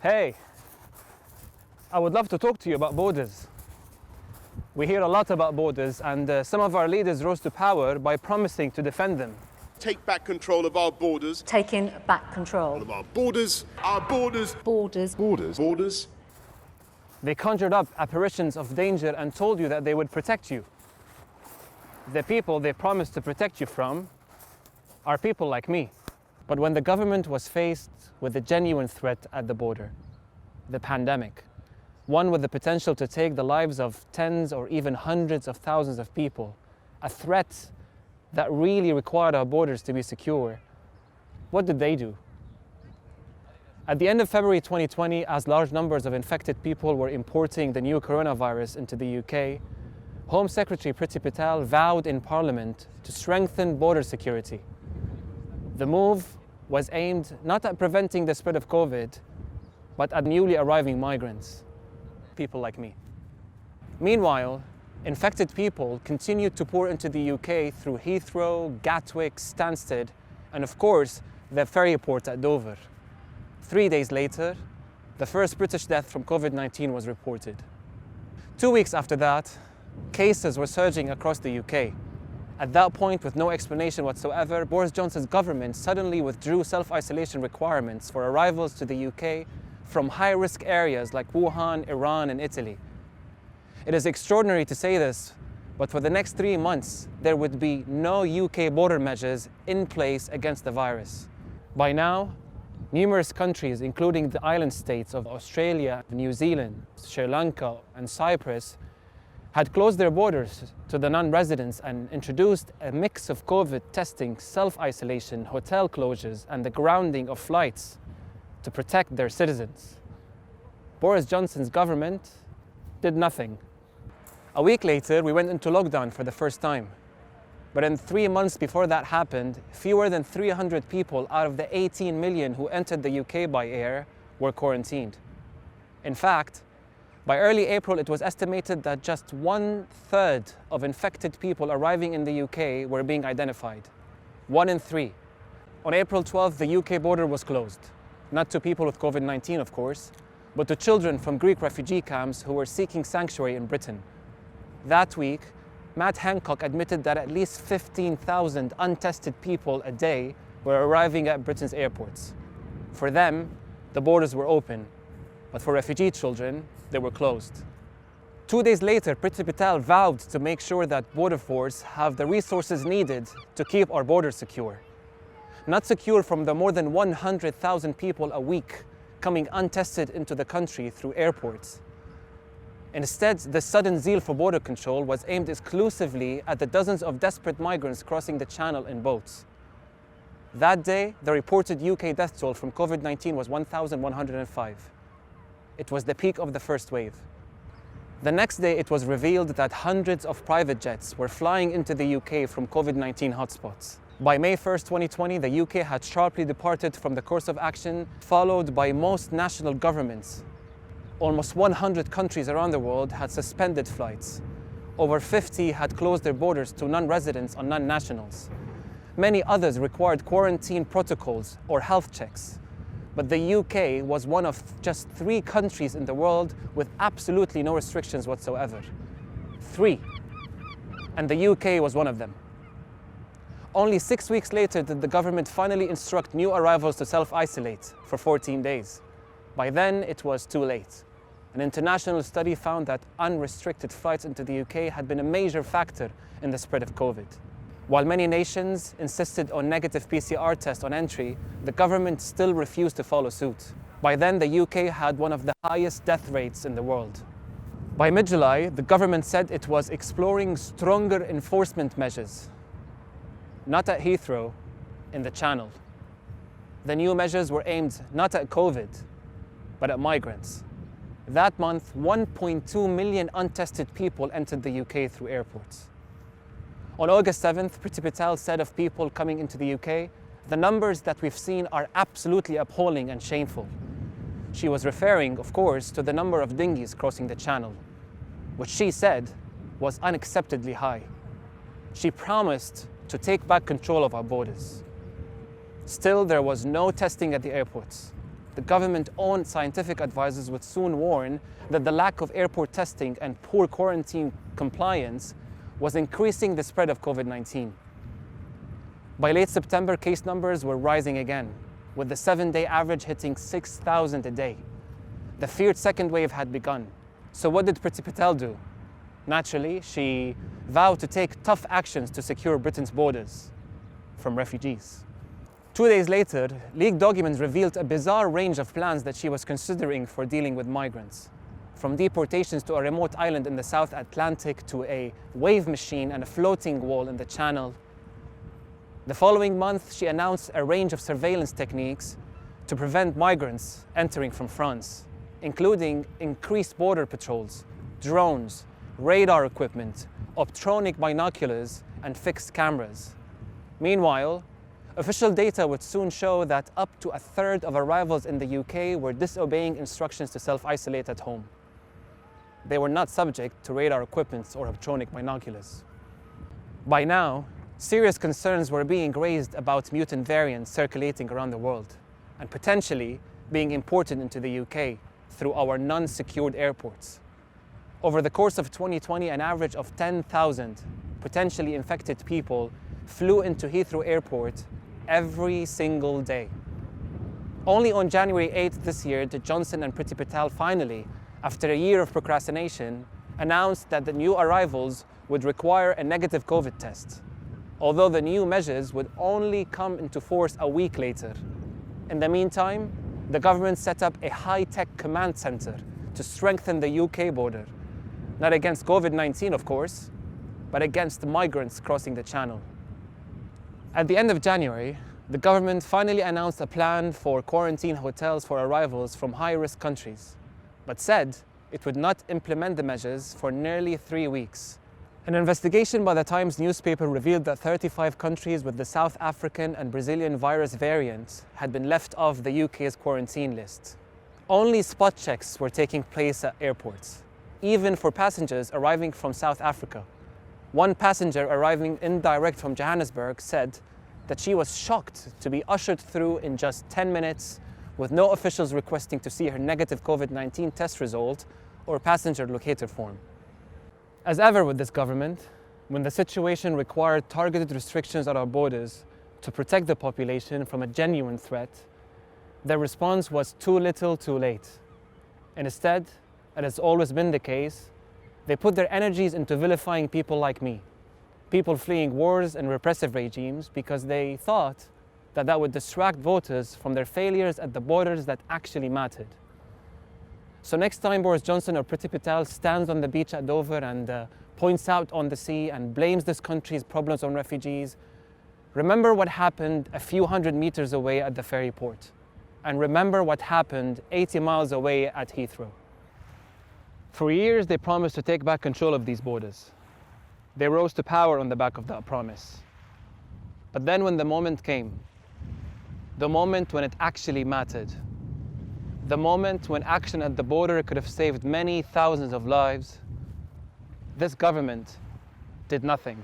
Hey, I would love to talk to you about borders. We hear a lot about borders, and some of our leaders rose to power by promising to defend them. Take back control of our borders. Taking back control. Of our borders. Our borders. Borders. Borders. Borders. They conjured up apparitions of danger and told you that they would protect you. The people they promised to protect you from are people like me. But when the government was faced with a genuine threat at the border, the pandemic, one with the potential to take the lives of tens or even hundreds of thousands of people, a threat that really required our borders to be secure, what did they do? At the end of February 2020, as large numbers of infected people were importing the new coronavirus into the UK, Home Secretary Priti Patel vowed in Parliament to strengthen border security. The move was aimed not at preventing the spread of COVID, but at newly arriving migrants, people like me. Meanwhile, infected people continued to pour into the UK through Heathrow, Gatwick, Stansted, and of course, the ferry port at Dover. 3 days later, the first British death from COVID-19 was reported. 2 weeks after that, cases were surging across the UK. At that point, with no explanation whatsoever, Boris Johnson's government suddenly withdrew self-isolation requirements for arrivals to the UK from high-risk areas like Wuhan, Iran, and Italy. It is extraordinary to say this, but for the next 3 months, there would be no UK border measures in place against the virus. By now, numerous countries, including the island states of Australia, New Zealand, Sri Lanka, and Cyprus, had closed their borders to the non-residents and introduced a mix of COVID testing, self-isolation, hotel closures, and the grounding of flights to protect their citizens. Boris Johnson's government did nothing. A week later, we went into lockdown for the first time. But in 3 months before that happened, fewer than 300 people out of the 18 million who entered the UK by air were quarantined. In fact, by early April, it was estimated that just 1/3 of infected people arriving in the UK were being identified. 1 in 3. On April 12th, the UK border was closed. Not to people with COVID-19, of course, but to children from Greek refugee camps who were seeking sanctuary in Britain. That week, Matt Hancock admitted that at least 15,000 untested people a day were arriving at Britain's airports. For them, the borders were open, but for refugee children, they were closed. 2 days later, Priti Patel vowed to make sure that Border Force have the resources needed to keep our borders secure. Not secure from the more than 100,000 people a week coming untested into the country through airports. Instead, the sudden zeal for border control was aimed exclusively at the dozens of desperate migrants crossing the channel in boats. That day, the reported UK death toll from COVID-19 was 1,105. It was the peak of the first wave. The next day, it was revealed that hundreds of private jets were flying into the UK from COVID-19 hotspots. By May 1st, 2020, the UK had sharply departed from the course of action followed by most national governments. Almost 100 countries around the world had suspended flights. Over 50 had closed their borders to non-residents or non-nationals. Many others required quarantine protocols or health checks. But the UK was one of just 3 countries in the world with absolutely no restrictions whatsoever. 3. And the UK was one of them. Only 6 weeks later did the government finally instruct new arrivals to self-isolate for 14 days. By then, it was too late. An international study found that unrestricted flights into the UK had been a major factor in the spread of COVID. While many nations insisted on negative PCR tests on entry, the government still refused to follow suit. By then, the UK had one of the highest death rates in the world. By mid-July, the government said it was exploring stronger enforcement measures. Not at Heathrow, in the Channel. The new measures were aimed not at COVID, but at migrants. That month, 1.2 million untested people entered the UK through airports. On August 7th, Priti Patel said of people coming into the UK, the numbers that we've seen are absolutely appalling and shameful. She was referring, of course, to the number of dinghies crossing the Channel, which she said was unacceptably high. She promised to take back control of our borders. Still, there was no testing at the airports. the government-owned scientific advisors would soon warn that the lack of airport testing and poor quarantine compliance was increasing the spread of COVID-19. By late September, case numbers were rising again, with the 7-day average hitting 6,000 a day. The feared second wave had begun. So what did Priti Patel do? Naturally, she vowed to take tough actions to secure Britain's borders from refugees. 2 days later, leaked documents revealed a bizarre range of plans that she was considering for dealing with migrants. From deportations to a remote island in the South Atlantic to a wave machine and a floating wall in the Channel. The following month, she announced a range of surveillance techniques to prevent migrants entering from France, including increased border patrols, drones, radar equipment, optronic binoculars, and fixed cameras. Meanwhile, official data would soon show that up to a third of arrivals in the UK were disobeying instructions to self-isolate at home. They were not subject to radar equipment or optronic binoculars. By now, serious concerns were being raised about mutant variants circulating around the world and potentially being imported into the UK through our non-secured airports. Over the course of 2020, an average of 10,000 potentially infected people flew into Heathrow Airport every single day. Only on January 8th this year did Johnson and Priti Patel finally, after a year of procrastination, announced that the new arrivals would require a negative COVID test, although the new measures would only come into force a week later. In the meantime, the government set up a high-tech command center to strengthen the UK border, not against COVID-19, of course, but against migrants crossing the Channel. At the end of January, the government finally announced a plan for quarantine hotels for arrivals from high-risk countries, but said it would not implement the measures for nearly 3 weeks. An investigation by the Times newspaper revealed that 35 countries with the South African and Brazilian virus variants had been left off the UK's quarantine list. Only spot checks were taking place at airports, even for passengers arriving from South Africa. One passenger arriving indirect from Johannesburg said that she was shocked to be ushered through in just 10 minutes with no officials requesting to see her negative COVID-19 test result or passenger locator form. As ever with this government, when the situation required targeted restrictions at our borders to protect the population from a genuine threat, their response was too little too late. And instead, as has always been the case, they put their energies into vilifying people like me, people fleeing wars and repressive regimes because they thought that that would distract voters from their failures at the borders that actually mattered. So next time Boris Johnson or Priti Patel stands on the beach at Dover and points out on the sea and blames this country's problems on refugees, remember what happened a few hundred meters away at the ferry port. And remember what happened 80 miles away at Heathrow. For years, they promised to take back control of these borders. They rose to power on the back of that promise. But then when the moment came, the moment when it actually mattered, the moment when action at the border could have saved many thousands of lives, this government did nothing.